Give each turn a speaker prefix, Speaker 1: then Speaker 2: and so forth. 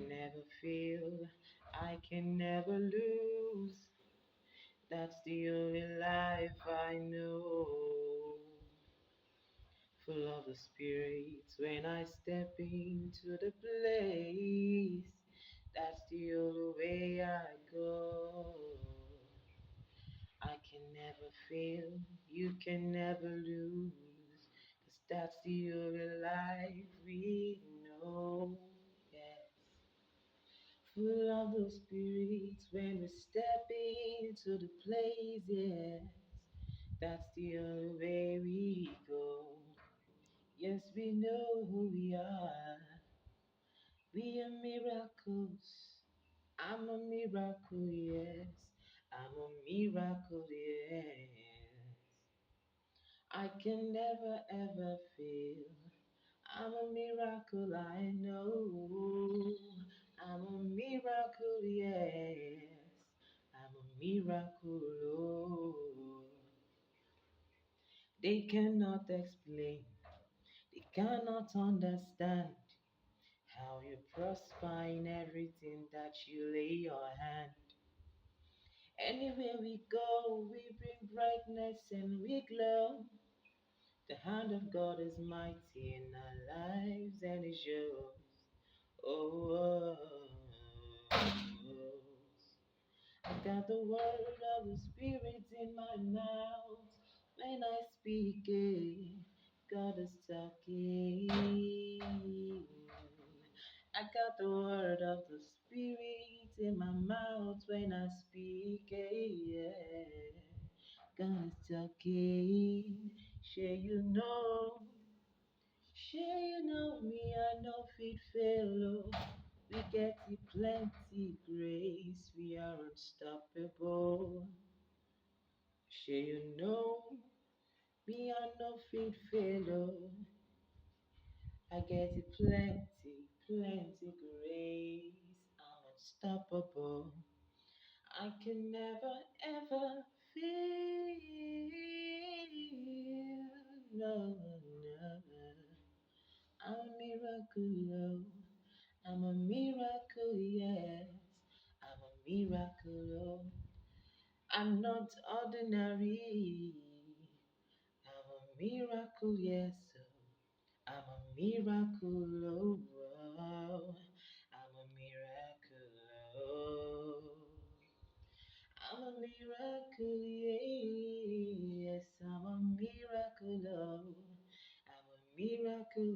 Speaker 1: can never fail, I can never lose. That's the only life I know. Full of the spirit when I step into the place. That's the only way I go. I can never fail, you can never lose. 'Cause that's the only life we know. Yes. Full of the spirits when we step into the place, yes. That's the only way we go. Yes, we know who we are. We are miracles. I'm a miracle, yes. I'm a miracle, yes. I can never ever fail. I'm a miracle, I know. I'm a miracle, yes. I'm a miracle, oh. They cannot explain, they cannot understand how you prosper in everything that you lay your hand. Anywhere we go, we bring brightness and we glow. The hand of God is mighty in our lives and it shows. Oh, oh, oh. I got the word of the Spirit in my mouth. When I speak it, God is talking. I got the word of the Spirit in my mouth when I speak it. Yeah. God is talking. Sure you know me, I know fit fail. We get the plenty grace, we are unstoppable. Sure you know me, I know fit fail. I get the plenty grace, I'm unstoppable. I can never ever feel. No, no. I'm a miracle. I'm a miracle, yes. I'm a miracle. I'm not ordinary. I'm a miracle, yes. I'm a miracle. Oh, I'm a miracle. I'm a miracle, yes. I'm a miracle. I'm a miracle,